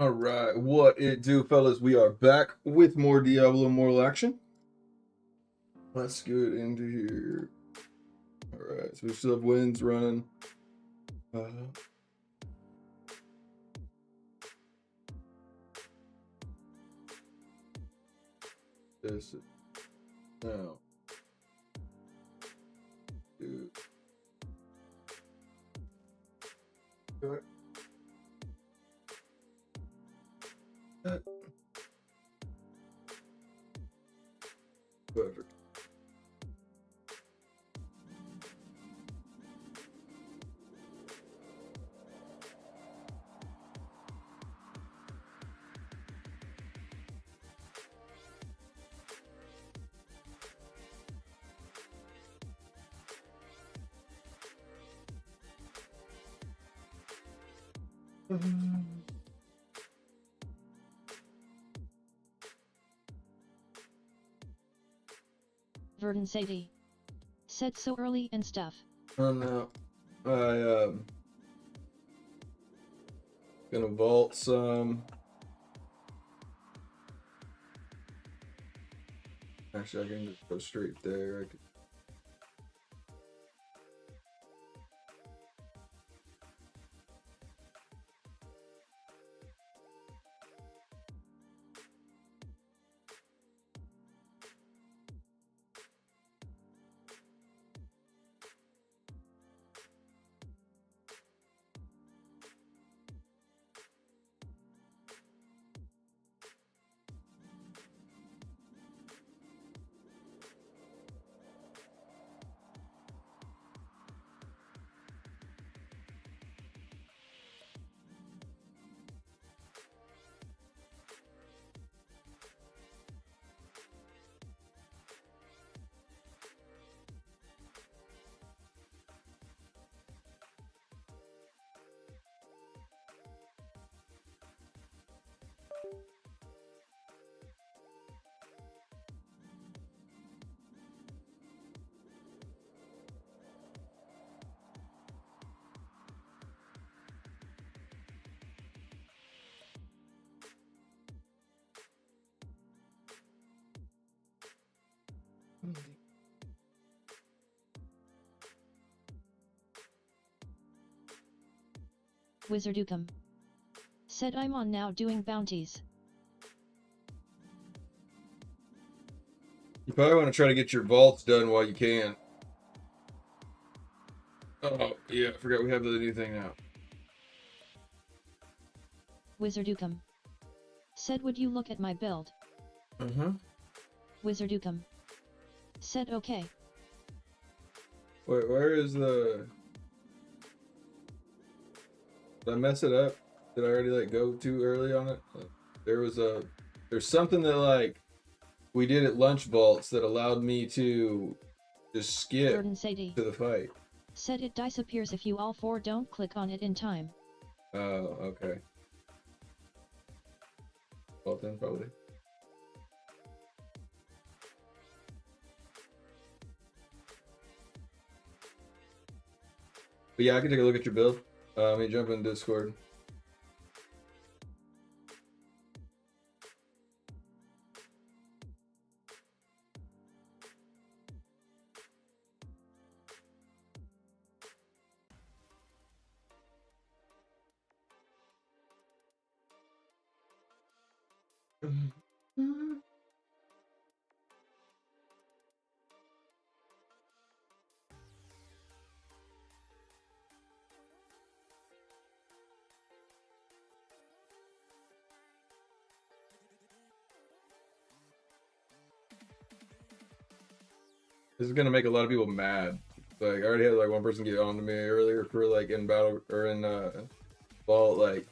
All right, what it do, fellas? We are back with more Diablo Immortal action. Let's get into here. All right, so we still have winds running. This is now. Dude. Okay. Perfect. Verdun Sadie. Said so early and stuff. Oh no. Gonna vault some. Actually, I can just go straight there. I could... Wizardukum. Said I'm on now doing bounties. You probably want to try to get your vaults done while you can. Oh, yeah, I forgot we have the new thing now. Wizardukum. Said would you look at my build? Wizardukum. Said okay. Wait, where is the... Did I mess it up? Did I already go too early on it? There's something that we did at lunch vaults that allowed me to just skip Verdun Sadie. to the fight. Said it disappears if you all four don't click on it in time. Oh, okay. Well then, probably. But yeah, I can take a look at your build. Let me jump in Discord. This is gonna make a lot of people mad. I already had one person get on to me earlier for in battle or in vault.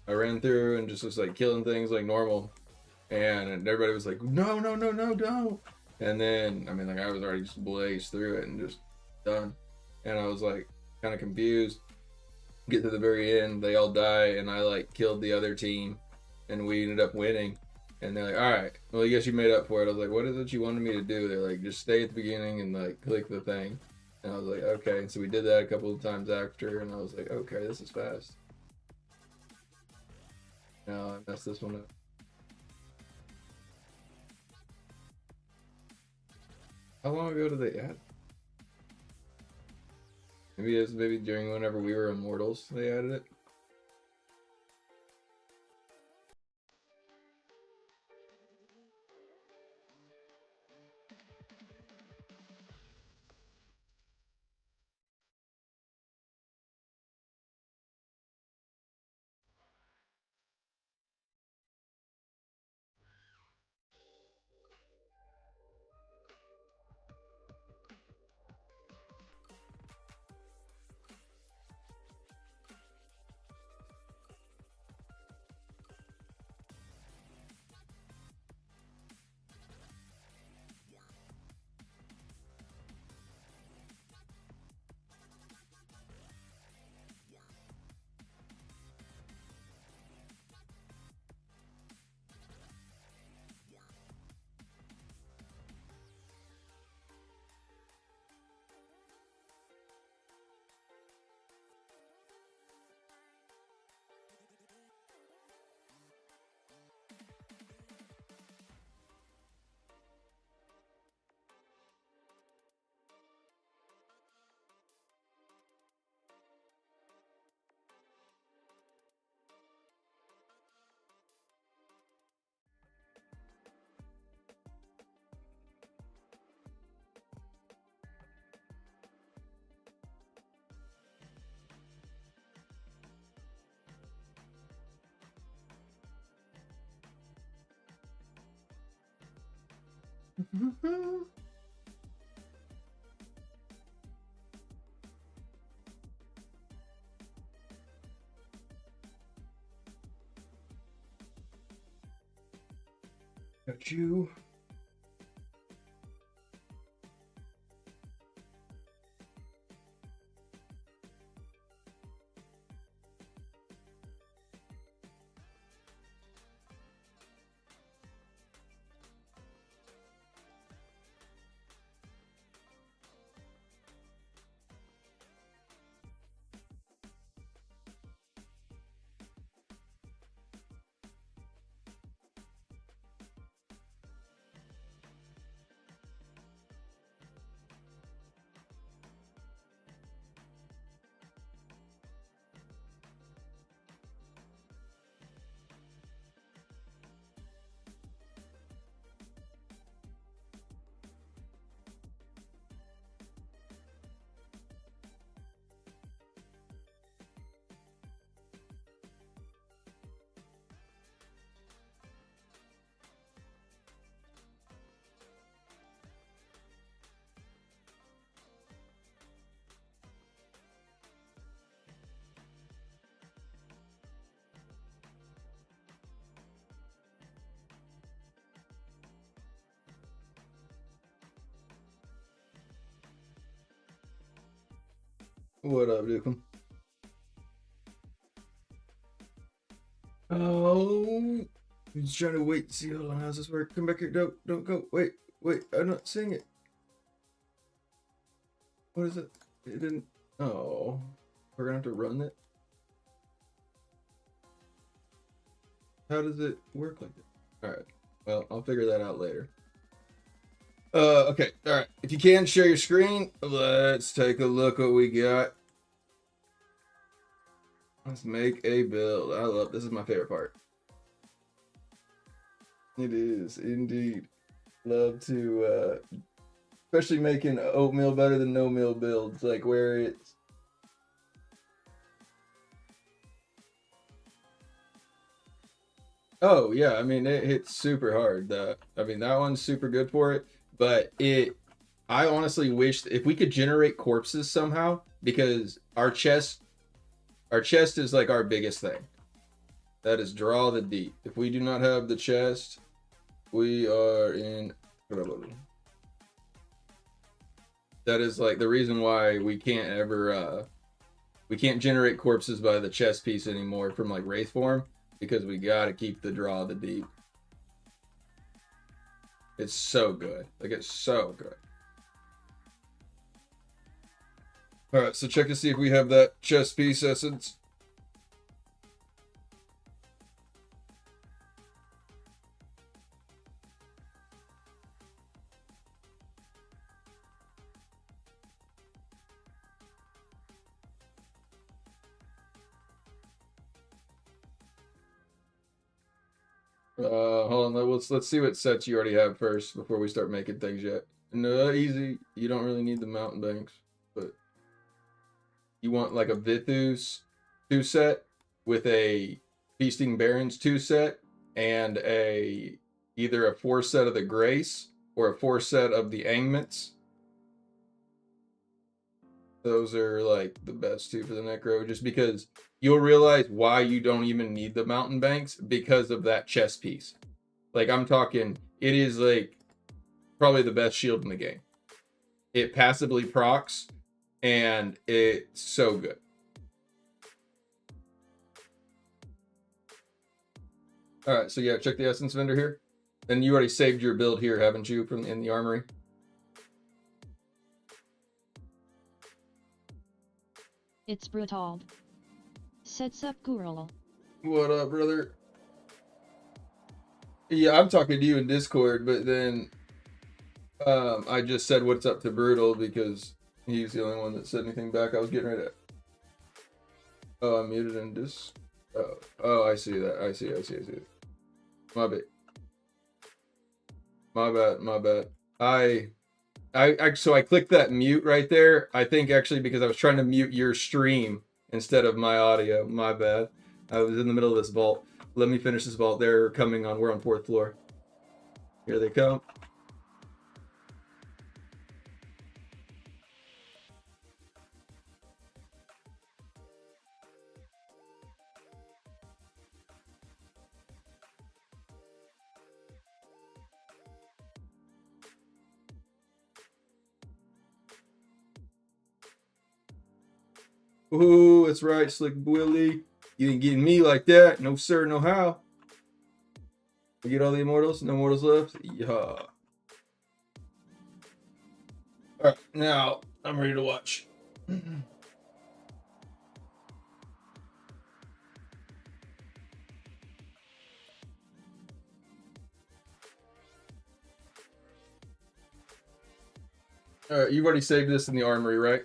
I ran through and just was killing things like normal, and everybody was like, no, no, no, no, don't. And then I was already just blazed through it and just done, and I was kind of confused. Get to the very end, they all die, and I killed the other team, and we ended up winning. And they're like, all right, well, I guess you made up for it. I was like, what is it you wanted me to do? They're like, just stay at the beginning and click the thing. And I was like, okay. So we did that a couple of times after, and I was like, okay, this is fast. No, I messed this one up. How long ago did they add? Maybe it was during whenever we were immortals they added it. Got you. What up, Duke? Oh, he's trying to wait to see. Hold on, how's this work? Come back here. Don't go. Wait, I'm not seeing it. What is it? It didn't. Oh, we're gonna have to run it. How does it work like that? All right. Well, I'll figure that out later. Okay. All right. If you can share your screen, let's take a look what we got. Let's make a build. I love this. Is my favorite part. It is indeed. Love to, especially making oatmeal better than no meal builds, like where it's. Oh yeah, I mean it hits super hard. That one's super good for it, but I honestly wish if we could generate corpses somehow, because our chest is like our biggest thing. That is draw the deep. If we do not have the chest, we are in. That is like the reason why we can't ever we can't generate corpses by the chest piece anymore from like wraith form, because we gotta keep the draw the deep. It's so good. Like it's so good. Alright, so check to see if we have that chest piece essence. Hold on. Let's see what sets you already have first before we start making things yet. No, easy. You don't really need the mountain banks, but you want like a Vithus 2 set with a Feasting Barons 2 set and a either a 4 set of the Grace or a 4 set of the Angments. Those are like the best two for the Necro, just because you'll realize why you don't even need the mountain banks because of that chest piece. Like I'm talking, it is like probably the best shield in the game. It passively procs and it's so good. All right, so yeah, check the essence vendor here. And you already saved your build here, haven't you, from in the armory? It's brutal. Sets up Gurul. What up, brother? Yeah, I'm talking to you in Discord, but then I just said what's up to Brutal because he's the only one that said anything back. I was getting ready to. Oh, I'm muted in this. Oh, I see that. I see it. My bad. So I clicked that mute right there. I think actually because I was trying to mute your stream instead of my audio. My bad. I was in the middle of this vault. Let me finish this vault. They're coming on. We're on 4th floor. Here they come. Ooh, that's right, Slick Willie. You ain't getting me like that. No sir, no how. We get all the immortals? No mortals left? Yeah. Alright, now I'm ready to watch. Alright, you've already saved this in the armory, right?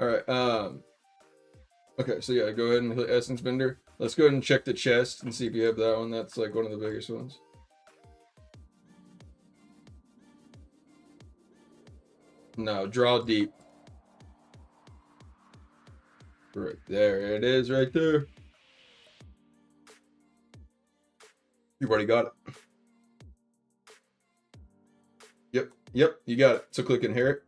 Alright, okay, so yeah, go ahead and hit Essence Vendor. Let's go ahead and check the chest and see if you have that one. That's like one of the biggest ones. No, draw deep. Right there, it is right there. You've already got it. Yep, you got it. So click Inherit.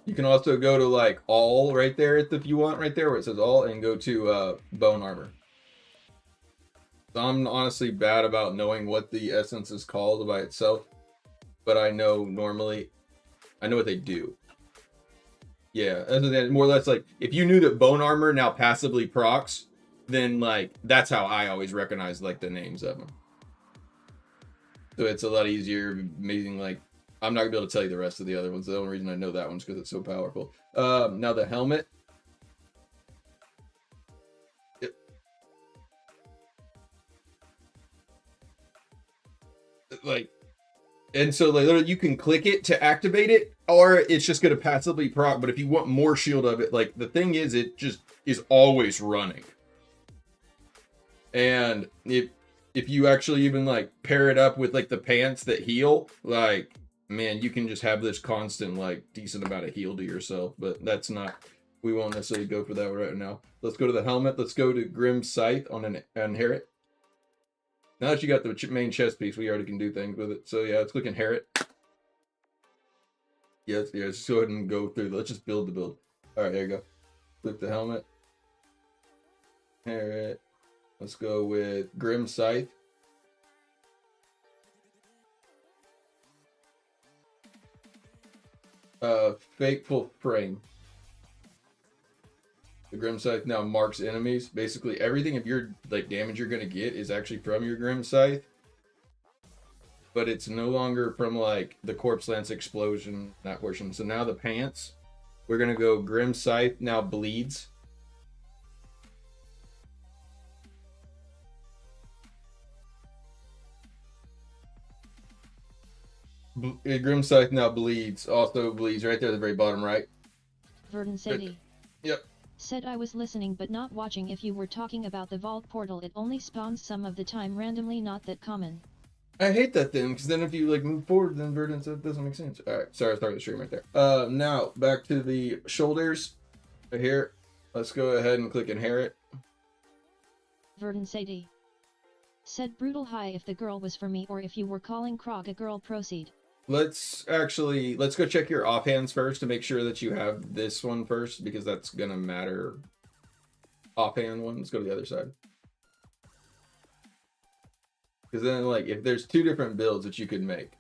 You can also go to like all right there if you want right there where it says all and go to bone armor. So I'm honestly bad about knowing what the essence is called by itself, but I know normally, I know what they do. Yeah, more or less like if you knew that bone armor now passively procs, then like that's how I always recognize like the names of them. So it's a lot easier, amazing. Like I'm not gonna be able to tell you the rest of the other ones. The only reason I know that one's because it's so powerful. Now the helmet. Yep. Like, and so like literally you can click it to activate it, or it's just gonna passively proc. But if you want more shield of it, like the thing is, it just is always running. And if you actually even like pair it up with like the pants that heal, like man, you can just have this constant like decent amount of heal to yourself. But that's not, we won't necessarily go for that right now. Let's go to the helmet. Let's go to Grim Scythe on an Inherit. Now that you got the main chest piece, we already can do things with it. So yeah, let's click Inherit. Yes, just go ahead and go through. Let's just build the build. All right, there you go. Click the helmet. Inherit. Let's go with Grim Scythe. Fateful Frame. The Grim Scythe now marks enemies. Basically, everything of your like damage you're gonna get is actually from your Grim Scythe, but it's no longer from like the Corpse Lance explosion, that portion. So now the pants, we're gonna go Grim Scythe now bleeds. Grim Scythe now bleeds. Also bleeds right there at the very bottom right. Verdun Sadie. Yep. Said I was listening but not watching. If you were talking about the vault portal, it only spawns some of the time randomly, not that common. I hate that thing, because then if you like move forward, then Verdun, so it doesn't make sense. Alright, sorry, I started the stream right there. Now, back to the shoulders. Right here. Let's go ahead and click inherit. Verdun Sadie. Said brutal high if the girl was for me or if you were calling Krog a girl. Proceed. Let's go check your offhands first to make sure that you have this one first, because that's gonna matter. Offhand one, let's go to the other side. Because then, like, if there's two different builds that you could make.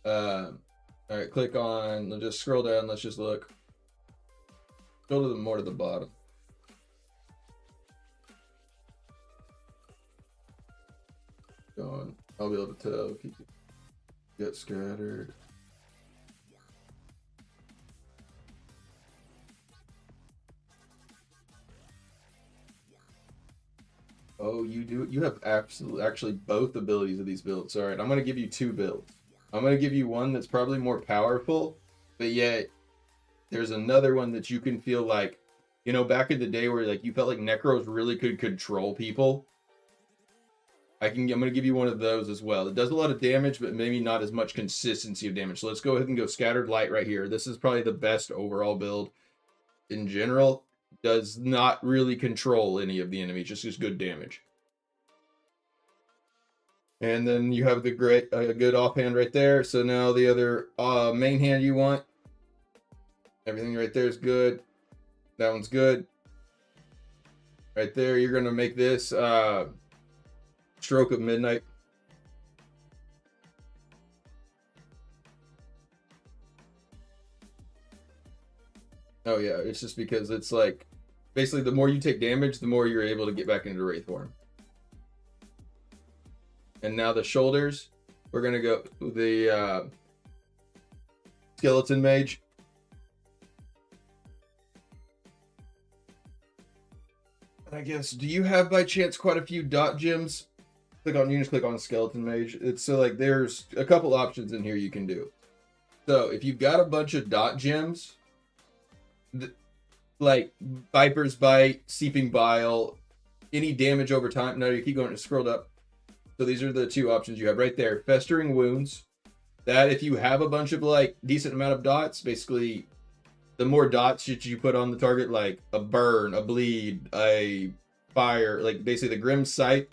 Alright, click on, let's just scroll down, let's just look. Go to the more to the bottom. Going, I'll be able to tell if you get scattered. Oh, you do. You have actually both abilities of these builds. All right, I'm gonna give you two builds. I'm gonna give you one that's probably more powerful, but yet there's another one that you can feel like, you know, back in the day where like you felt like Necros really could control people. I'm gonna give you one of those as well. It does a lot of damage, but maybe not as much consistency of damage. So let's go ahead and go Scattered Light right here. This is probably the best overall build in general. Does not really control any of the enemies, just good damage. And then you have the good offhand right there. So now the other main hand you want. Everything right there is good. That one's good. Right there, you're gonna make this Stroke of Midnight. Oh yeah, it's just because it's like, basically the more you take damage, the more you're able to get back into Wraith form. And now the shoulders, we're gonna go with the Skeleton Mage. I guess, do you have by chance quite a few dot gems? You just click on Skeleton Mage. It's so like there's a couple options in here you can do. So if you've got a bunch of dot gems, like Viper's Bite, Seeping Bile, any damage over time. No, you keep going, scrolled up. So these are the two options you have right there. Festering Wounds. That if you have a bunch of like decent amount of dots, basically the more dots that you put on the target, like a burn, a bleed, a fire, like basically the Grim Sight.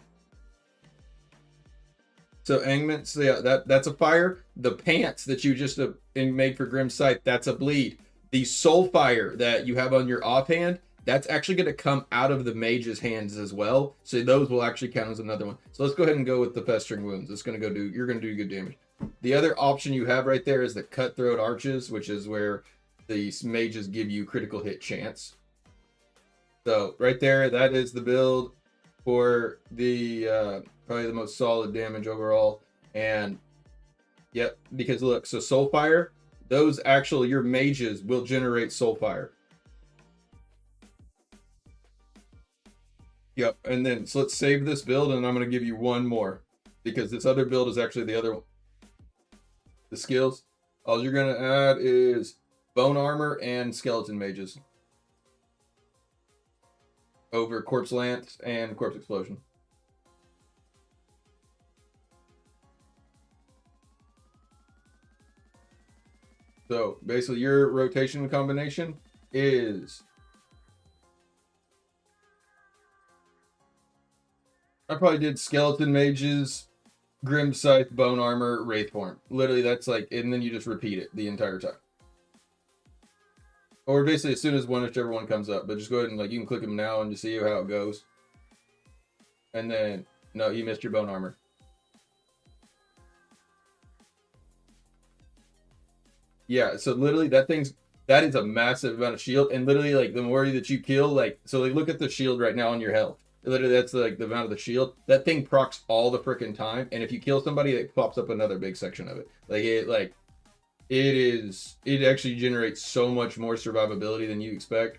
So Angment, so yeah, that's a fire. The pants that you just made for Grim Sight, that's a bleed. The Soul Fire that you have on your offhand, that's actually going to come out of the mage's hands as well. So those will actually count as another one. So let's go ahead and go with the Festering Wounds. It's going to go do, you're going to do good damage. The other option you have right there is the Cutthroat Arches, which is where these mages give you critical hit chance. So right there, that is the build for the probably the most solid damage overall. And yep, because look, so Soulfire, those actually, your mages will generate Soulfire. Yep, and then so let's save this build, and I'm going to give you one more because this other build is actually the other one. The skills, all you're going to add is Bone Armor and Skeleton Mages over Corpse Lance and Corpse Explosion. So basically your rotation combination is, I probably did Skeleton Mages, Grim Scythe, Bone Armor, Wraith Form. Literally that's like, and then you just repeat it the entire time. Or basically as soon as whichever one comes up, but just go ahead and like, you can click them now and just see how it goes. And then, no, you missed your Bone Armor. Yeah, so literally that is a massive amount of shield, and literally like the more that you kill, like, so like look at the shield right now on your health. Literally that's like the amount of the shield. That thing procs all the freaking time, and if you kill somebody, it pops up another big section of it. It actually generates so much more survivability than you expect.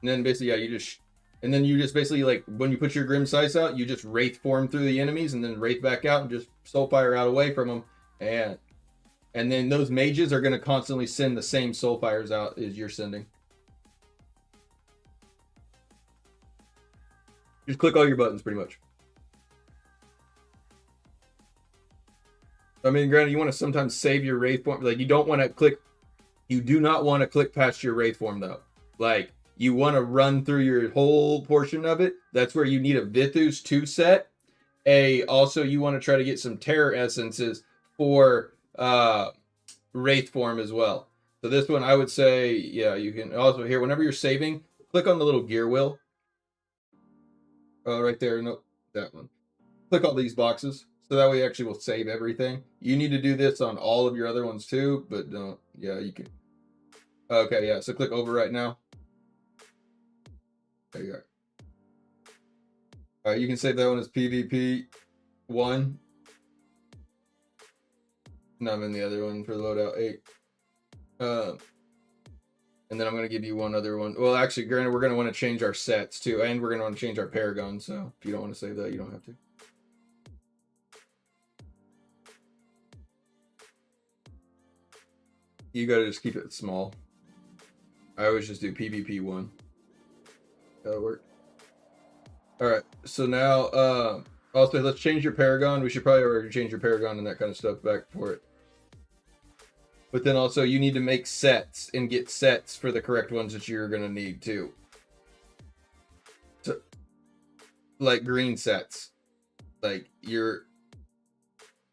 And then basically, yeah, you just And then you just basically, like, when you put your Grim Sights out, you just Wraith form through the enemies and then Wraith back out and just Soulfire out away from them. And then those mages are going to constantly send the same Soulfires out as you're sending. Just click all your buttons, pretty much. I mean, granted, you want to sometimes save your Wraith form. Like, you don't want to click... You do not want to click past your Wraith form, though. Like, you want to run through your whole portion of it. That's where you need a Vithus 2 set. Also, you want to try to get some Terror Essences for Wraith form as well. So this one, I would say, yeah, you can also here, whenever you're saving, click on the little gear wheel. Oh, right there. Nope, that one. Click all these boxes. So that way you actually will save everything. You need to do this on all of your other ones too, but don't. Yeah, you can. Okay, yeah. So click overwrite now. There you go. All right, you can save that one as PvP 1. No, I'm in the other one for loadout 8. And then I'm going to give you one other one. Well, actually, granted, we're going to want to change our sets too, and we're going to want to change our Paragon. So if you don't want to save that, you don't have to. You got to just keep it small. I always just do PvP 1. That'll work. All right. So now, also, let's change your Paragon. We should probably already change your Paragon and that kind of stuff back for it. But then also, you need to make sets and get sets for the correct ones that you're going to need too. So, like green sets. Like your...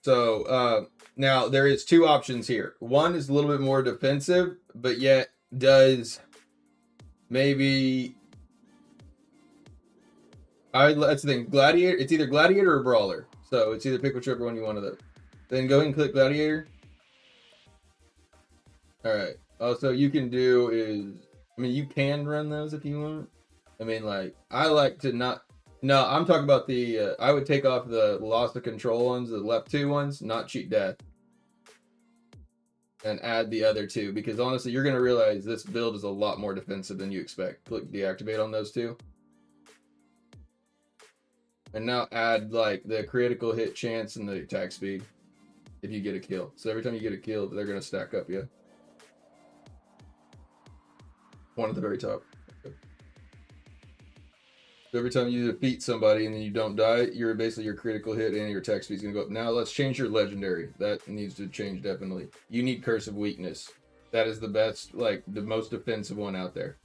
So, now there is 2 options here. One is a little bit more defensive, but yet does maybe... That's the thing. Gladiator, it's either Gladiator or Brawler. So it's either pick whichever one you want of those. Then go ahead and click Gladiator. Alright. Also, you can do is... I mean, you can run those if you want. I mean, like, I like to not... No, I'm talking about the... I would take off the loss of control ones, the left 2 ones, not cheat death. And add the other 2. Because honestly, you're going to realize this build is a lot more defensive than you expect. Click deactivate on those 2. And now add, like, the critical hit chance and the attack speed. If you get a kill. So every time you get a kill, they're going to stack up, yeah. One at the very top. Okay. So every time you defeat somebody and then you don't die, you're basically your critical hit and your attack speed is going to go up. Now let's change your legendary. That needs to change definitely. You need Curse of Weakness. That is the best, like, the most defensive one out there.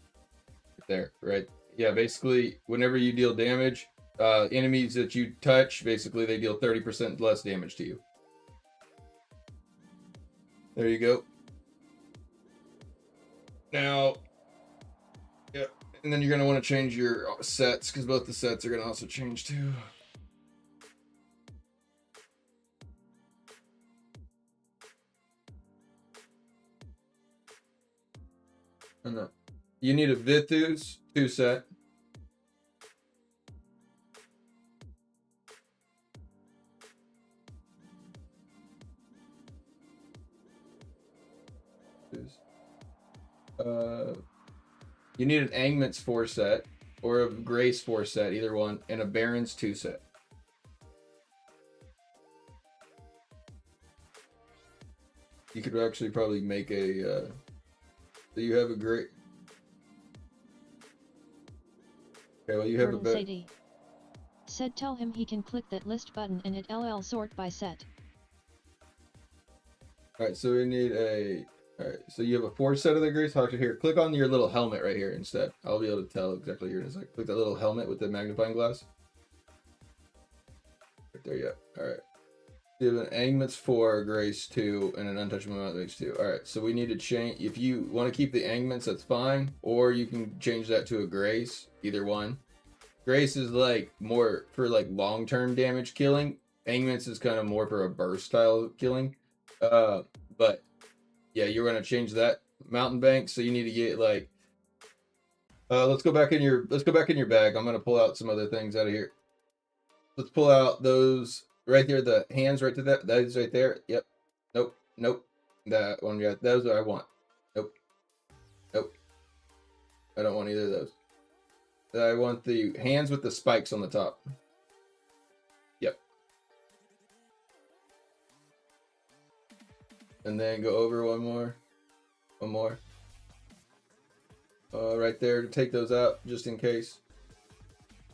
There, right? Yeah, basically, whenever you deal damage, enemies that you touch, basically they deal 30% less damage to you. There you go. Now, yeah, and then you're going to want to change your sets, because both the sets are going to also change too. And you need a Vithus 2 set. You need an Angments 4 set, or a Grace 4 set, either one, and a Barons 2 set. You could actually probably make a, so you have a great... Okay, well you have a bet. Said tell him he can click that list button and it LL sort by set. Alright, so we need a... Alright, so you have a 4 set of the Grace Hawk here. Click on your little helmet right here instead. I'll be able to tell exactly what you're gonna say. Click that little helmet with the magnifying glass. Right there, yeah. Alright. You have an Angments 4, Grace 2, and an Untouchable Mountain 2. Alright, so we need to change... If you want to keep the Angments, that's fine. Or you can change that to a Grace. Either one. Grace is like more for like long-term damage killing. Angments is kind of more for a burst style killing. But yeah, you're gonna change that mountain bank, so you need to get like let's go back in your bag. I'm gonna pull out some other things out of here. Let's pull out those right there, the hands right to that. That is right there. Yep. Nope. Nope. That one, yeah, those I want. Nope. Nope. I don't want either of those. I want the hands with the spikes on the top. Yep. And then go over one more. One more. Right there to take those out just in case.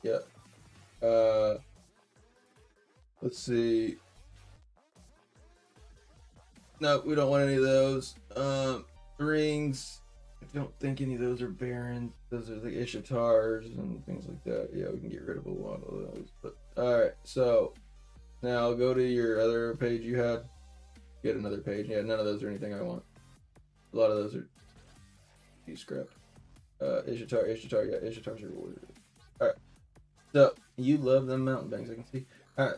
Yep. Let's see. No, we don't want any of those. Rings. I don't think any of those are barons. Those are the Ishatars and things like that. Yeah, we can get rid of a lot of those. But all right, so now go to your other page you had. Get another page. Yeah, none of those are anything I want. A lot of those are scrap. Ishatar, yeah, Ishatars are rewarded. All right. So you love them mountain banks, I can see. All right.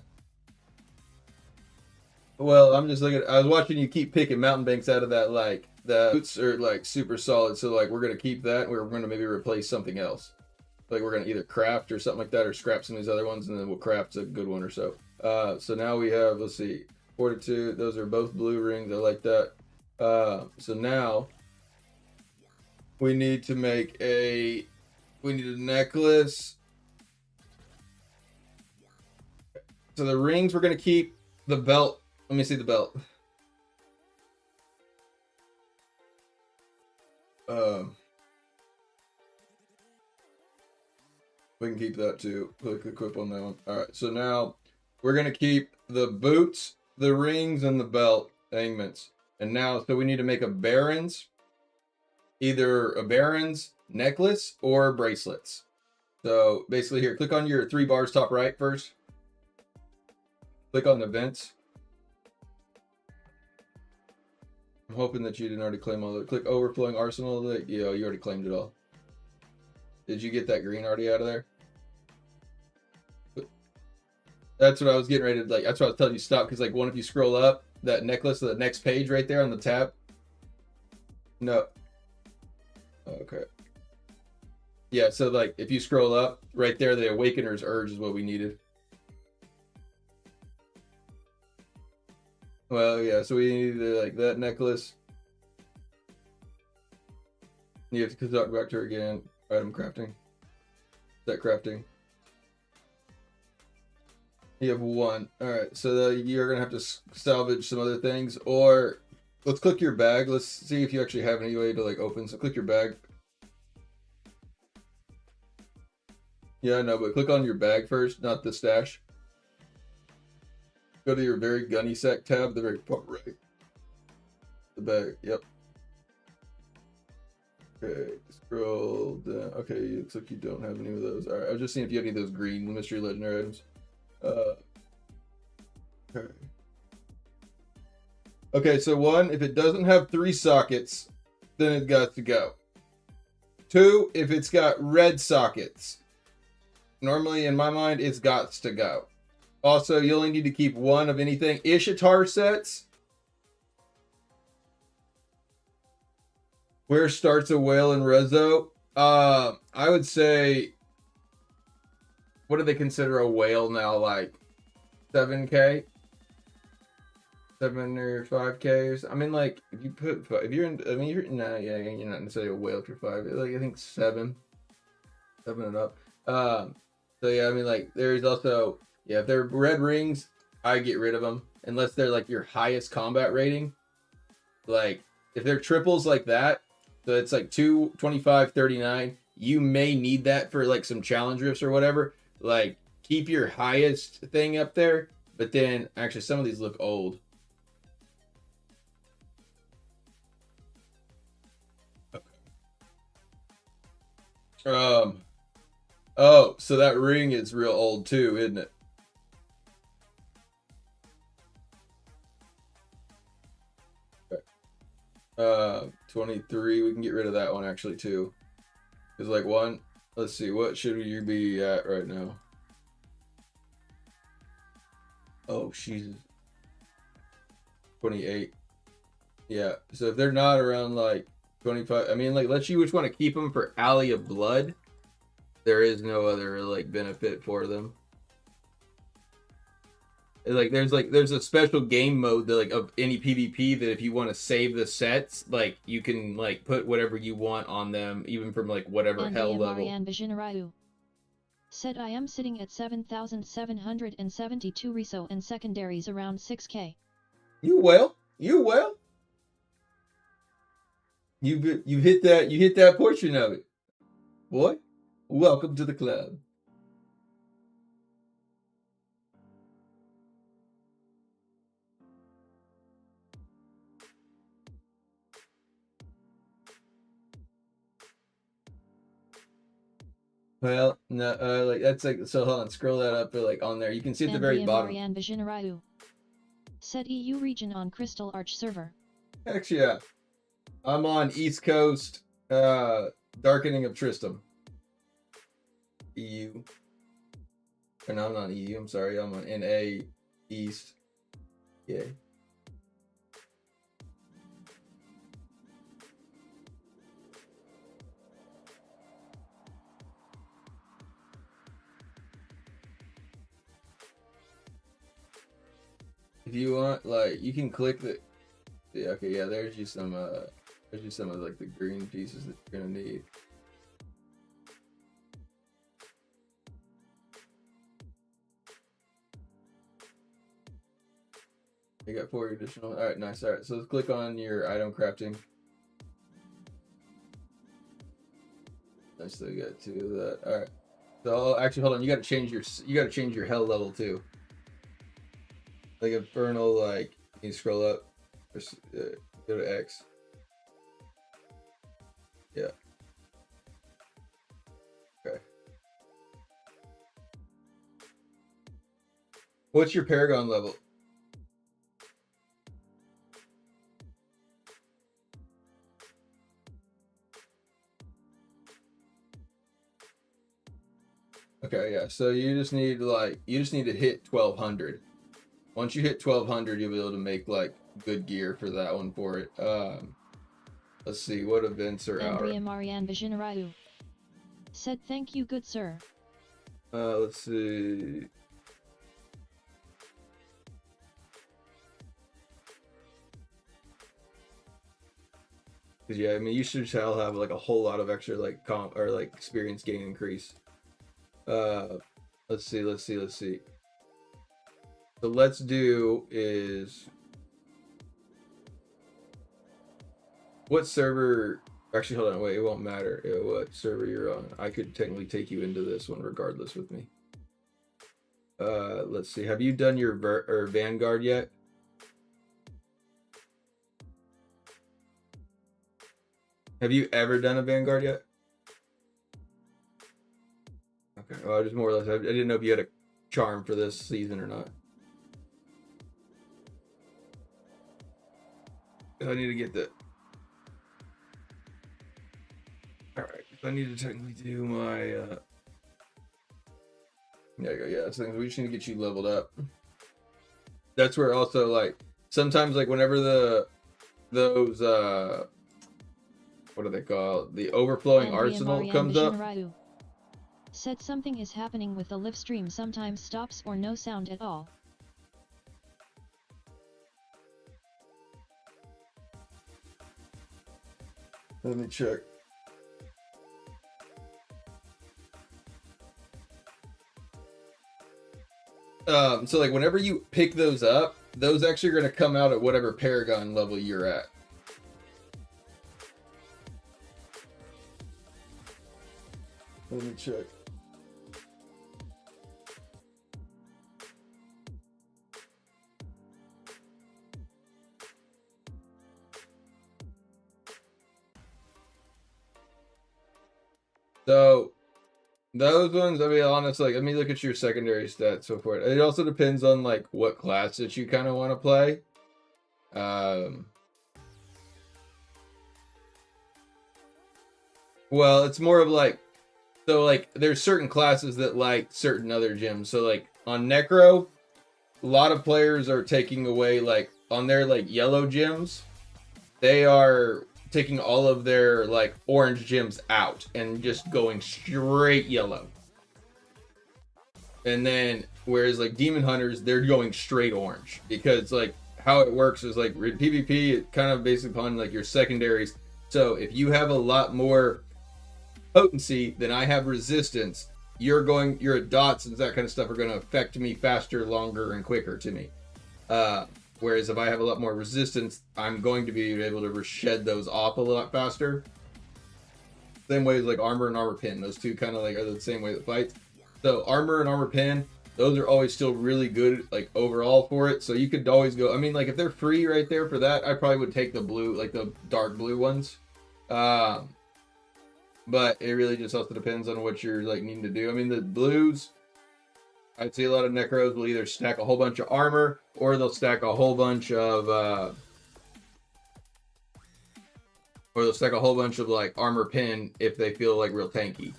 Well, I'm just looking. I was watching you keep picking mountain banks out of that. Like the boots are like super solid, so like we're gonna keep that. And we're gonna maybe replace something else. Like we're gonna either craft or something like that, or scrap some of these other ones, and then we'll craft a good one or so. So now we have, let's see, fortitude. Those are both blue rings. I like that. So now we need to make a. We need a necklace. So the rings we're gonna keep. The belt. Let me see the belt. We can keep that too. Click equip on that one. All right. So now we're gonna keep the boots, the rings, and the belt hangments. And now, so we need to make a Baron's, either a Baron's necklace or bracelets. So basically, here, click on your 3 bars top right first. Click on events. I'm hoping that you didn't already claim all of it. Click overflowing arsenal. Yeah, you already claimed it all. Did you get that green already out of there? That's what I was getting ready to, like, that's what I was telling you stop, because like if you scroll up, that necklace, the next page right there on the tab. No. Okay. Yeah, so like if you scroll up, right there, the Awakener's Urge is what we needed. Well, yeah, so we need like that necklace. You have to talk back to her again. Item crafting. Set crafting. You have 1. All right, so you're gonna have to salvage some other things, or let's click your bag. Let's see if you actually have any way to like open. So click your bag. Yeah, I know, but click on your bag first, not the stash. Go to your very gunny sack tab, the very top right. The bag, yep. Okay, scroll down. Okay, it looks like you don't have any of those. All right, I was just seeing if you have any of those green mystery legendary items. Okay. Okay, so 1, if it doesn't have 3 sockets, then it got to go. 2, if it's got red sockets. Normally, in my mind, it's got to go. Also, you only need to keep 1 of anything. Ishatar sets. Where starts a whale in Rezo? I would say, what do they consider a whale now? Like 7K? 7 or 5K or so. I mean, like, if you put, if you're in, I mean, you're not necessarily a whale if you're 5. Like, I think 7 and up. So yeah, I mean, like, there's also, yeah, if they're red rings, I get rid of them unless they're like your highest combat rating. Like, if they're triples like that, so it's like 2, 25, 39, you may need that for like some challenge rifts or whatever. Like, keep your highest thing up there, but then actually some of these look old. Oh, so that ring is real old too, isn't it? 23, we can get rid of that one actually too. Because like 1, let's see, what should you be at right now? Oh, she's 28. Yeah, so if they're not around like 25, I mean, like, let's you just want to keep them for Alley of Blood. There is no other like benefit for them. There's a special game mode that like of any PvP that if you want to save the sets, like you can like put whatever you want on them, even from like whatever hell level. Said I am sitting at 7,772 reso and secondaries around 6k. You well. You hit that portion of it. Boy, welcome to the club. Well, no, like that's like, so hold on, scroll that up, like on there. You can see at the very bottom. Said EU region on Crystal Arch server. Actually, yeah. I'm on East Coast, Darkening of Tristram. EU. Or no, I'm not EU, I'm sorry. I'm on NA East. Yeah. If you want, like, you can click the. Yeah, okay, yeah. There's you some of like the green pieces that you're gonna need. You got 4 additional. All right, nice. All right, so let's click on your item crafting. Nice, so you got 2 of that. All right. So actually, hold on. You got to change your hell level too. Like infernal, like you scroll up, or, go to X. Yeah. Okay. What's your Paragon level? Okay, yeah. So you just need to hit 1200. Once you hit 1200, you'll be able to make like good gear for that one for it. Let's see what events are out. Said thank you, good sir. Let's see. Yeah, I mean, you should have like a whole lot of extra like comp or like experience gain increase. Let's see. So let's do is what server? Actually, hold on, wait. It won't matter what server you're on. I could technically take you into this one regardless with me. Let's see. Have you done your Vanguard yet? Have you ever done a Vanguard yet? Okay. Well, just more or less. I didn't know if you had a charm for this season or not. I need to get that. All right. I need to technically do my. There you go. Yeah, so we just need to get you leveled up. That's where also like sometimes like whenever those what do they call the overflowing arsenal comes up. Said something is happening with the live stream, sometimes stops or no sound at all. Let me check. So like whenever you pick those up, those actually are going to come out at whatever Paragon level you're at. Let me check. So those ones, I mean, honestly, like, let me look at your secondary stats so forth. It also depends on like what class that you kind of want to play. Well, it's more of like, so like there's certain classes that like certain other gyms. So like on Necro, a lot of players are taking away like on their like yellow gyms, they are taking all of their like orange gyms out and just going straight yellow. And then whereas like Demon Hunters, they're going straight orange because like how it works is like in PvP, it kind of based upon like your secondaries. So if you have a lot more potency than I have resistance, your dots and that kind of stuff are going to affect me faster, longer, and quicker to me. Whereas if I have a lot more resistance, I'm going to be able to shed those off a lot faster. Same way as like armor and armor pin. Those two kind of like are the same way that fights. So armor and armor pin, those are always still really good like overall for it. So you could always go. I mean, like if they're free right there for that, I probably would take the blue, like the dark blue ones. But it really just also depends on what you're like needing to do. I mean, the blues, I'd see a lot of necros will either stack a whole bunch of armor or they'll stack a whole bunch of like armor pin if they feel like real tanky.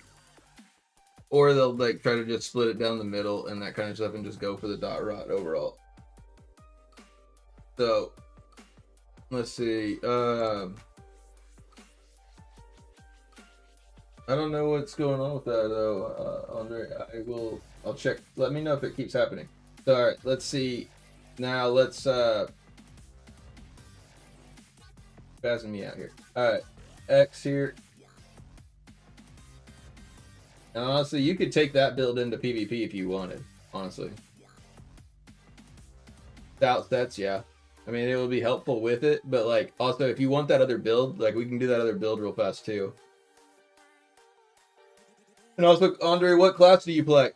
Or they'll like try to just split it down the middle and that kind of stuff and just go for the dot rot overall. So let's see. I don't know what's going on with that though, Andre. I'll check. Let me know if it keeps happening. So, all right, let's see. Now let's passing me out here. All right, X here. And honestly, you could take that build into PvP if you wanted. Honestly, without sets, yeah. I mean, it would be helpful with it, but like also if you want that other build, like we can do that other build real fast too. And also, Andre, what class do you play?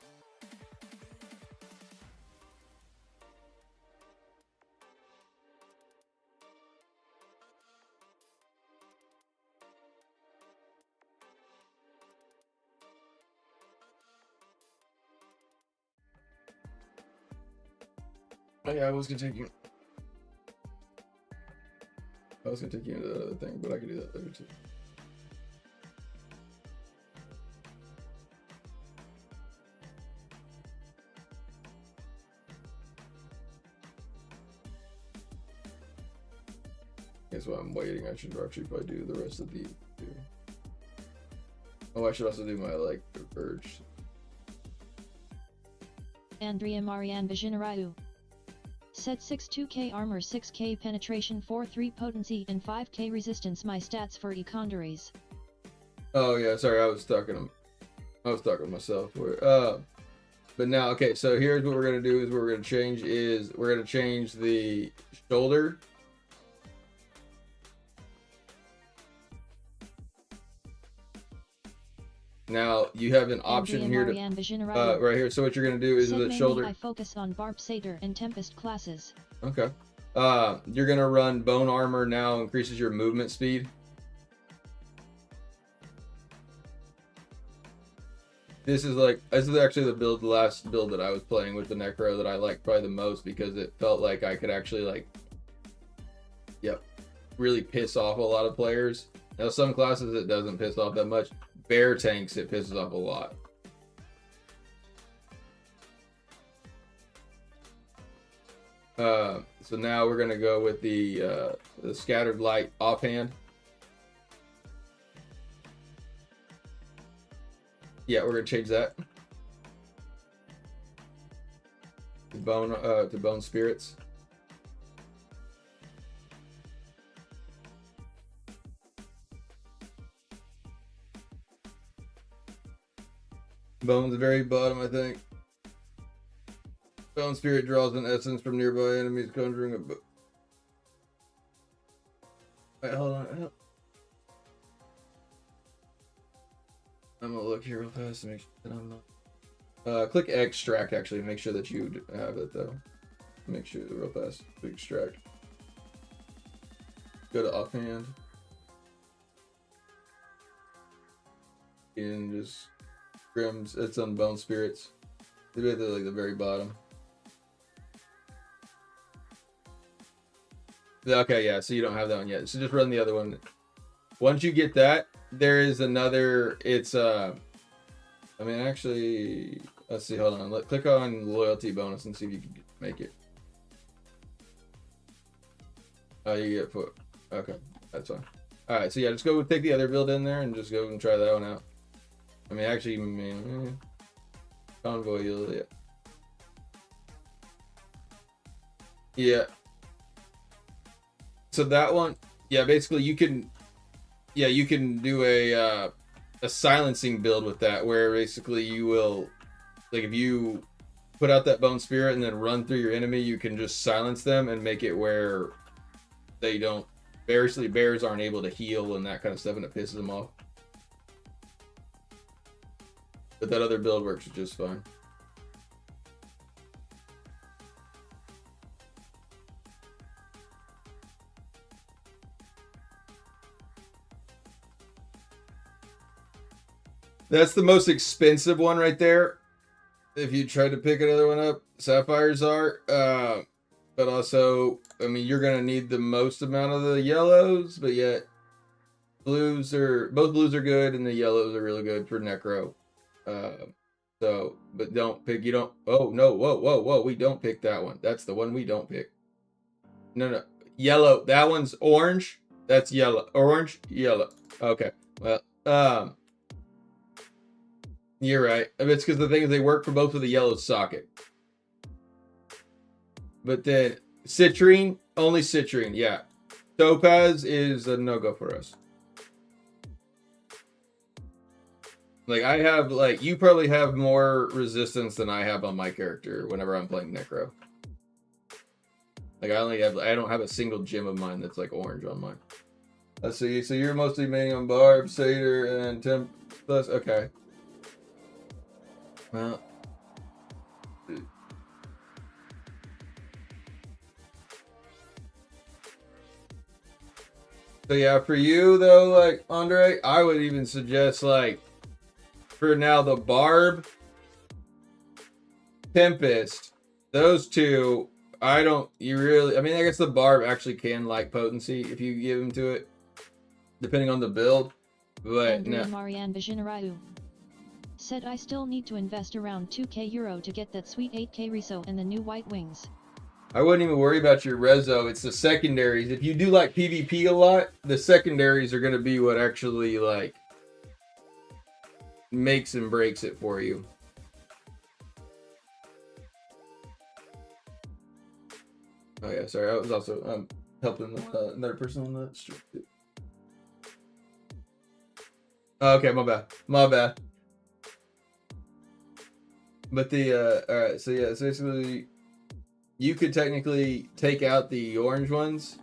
Oh yeah, I was gonna take you into the other thing, but I could do that later too. Guess while I'm waiting, I should actually probably do the rest of the too. Oh, I should also do my like urge. Andrea Marianne Bijinarayu. Set 6-2k armor, 6k penetration, 4-3 potency, and 5k resistance. My stats for Econdaries. Oh yeah, sorry, I was talking myself. But now, okay, so here's what we're gonna do: we're gonna change the shoulder. Now you have an option here to right here. So what you're gonna do is the shoulder. I focus on Barb Satyr and Tempest classes. Okay. You're gonna run bone armor now. Increases your movement speed. This is actually the last build that I was playing with the Necro that I liked probably the most because it felt like I could actually really piss off a lot of players. Now some classes it doesn't piss off that much. Bear tanks it pisses off a lot. So now we're gonna go with the scattered light offhand. Yeah, we're gonna change that to bone spirits. Bone's the very bottom, I think. Bone spirit draws an essence from nearby enemies, conjuring a. Wait, hold on. I'm gonna look here real fast to make sure that I'm not. Click extract actually. Make sure that you have it though. Make sure real fast. Click extract. Go to offhand. And just. Grims, it's on bone spirits. Maybe at the very bottom. Okay, yeah, so you don't have that one yet. So just run the other one. Once you get that, there is another, it's I mean actually, let's see, hold on. Click on loyalty bonus and see if you can make it. Oh, you get foot. Okay, that's fine. Alright, so yeah, just go take the other build in there and just go and try that one out. I mean, actually, convoy, yeah. Yeah. So that one, yeah, basically you can do a a silencing build with that, where basically you will, like, if you put out that bone spirit and then run through your enemy, you can just silence them and make it where they don't, basically bears aren't able to heal and that kind of stuff, and it pisses them off. But that other build works just fine. That's the most expensive one right there. If you try to pick another one up, sapphires are. But also, I mean, you're gonna need the most amount of the yellows, but yet both blues are good, and the yellows are really good for necro. So, but don't pick. You don't. Oh no! Whoa! We don't pick that one. That's the one we don't pick. No. Yellow. That one's orange. That's yellow. Orange, yellow. Okay. Well, you're right. I mean, it's because the thing is they work for both of the yellow socket. But then citrine, only citrine, yeah. Topaz is a no-go for us. Like, I have, like, you probably have more resistance than I have on my character whenever I'm playing Necro. Like, I don't have a single gem of mine that's, like, orange on mine. Let's see, so you're mostly mainly on Barb, Satyr, and Temp plus, okay. Well. So yeah, for you though, like, Andre, I would even suggest, like, for now, the Barb, Tempest, those two, I mean, I guess the Barb actually can like potency if you give him to it, depending on the build, but no. Marianne Visionarayu said I still need to invest around €2k to get that sweet 8k reso and the new white wings. I wouldn't even worry about your reso. It's the secondaries. If you do like PvP a lot, the secondaries are going to be what actually like makes and breaks it for you. Oh yeah, sorry. I was also helping another person on the street. Okay, my bad. But the all right, so yeah, so basically you could technically take out the orange ones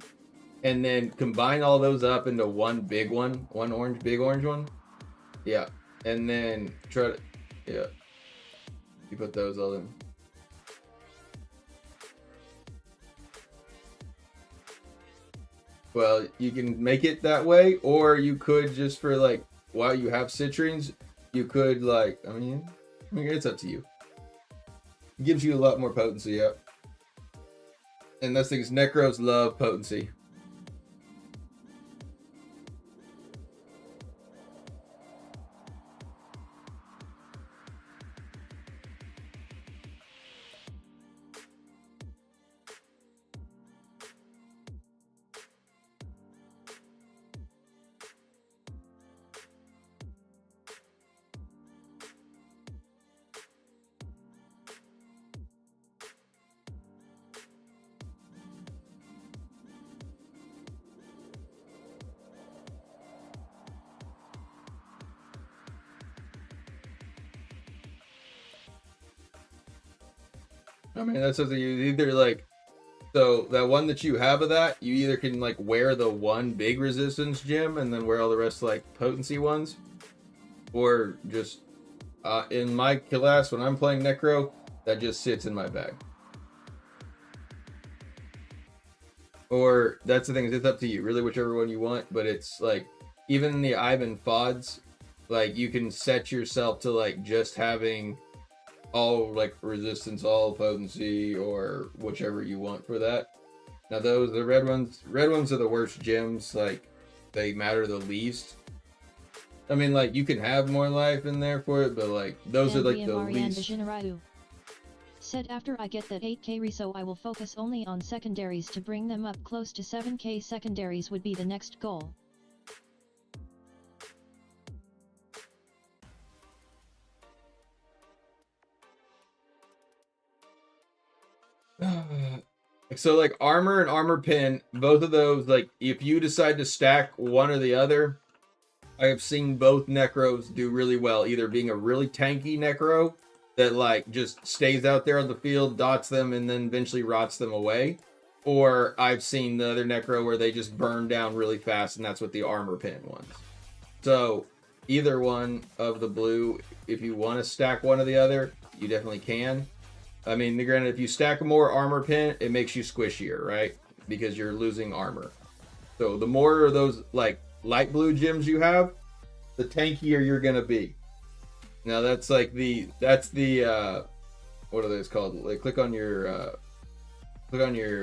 and then combine all those up into one big one, big orange one. Yeah. And then try to, yeah. You put those all in. Well, you can make it that way, or you could just for like, while you have citrines, you could like, I mean, it's up to you. It gives you a lot more potency, yeah. And those things, Necros love potency. I mean, that's something you either like, so that one that you have of that, you either can like wear the one big resistance gem and then wear all the rest like potency ones, or just in my class when I'm playing Necro, that just sits in my bag. Or that's the thing, is it's up to you, really, whichever one you want. But it's like, even in the Ivan FODs, like you can set yourself to like just having all like resistance, all potency, or whichever you want for that. Now the red ones are the worst gems. Like, they matter the least. I mean, like, you can have more life in there for it, but like those are like the least. Said after I get that 8k reso I will focus only on secondaries to bring them up close to 7k. Secondaries would be the next goal. So like armor and armor pin, both of those, like if you decide to stack one or the other, I have seen both necros do really well, either being a really tanky necro that like just stays out there on the field, dots them, and then eventually rots them away. Or I've seen the other necro where they just burn down really fast, and that's what the armor pin ones. So either one of the blue, if you want to stack one or the other, you definitely can. I mean, granted, if you stack more armor pin, it makes you squishier, right? Because you're losing armor. So the more of those like light blue gems you have, the tankier you're gonna be. Now that's like what are those called? Like click on your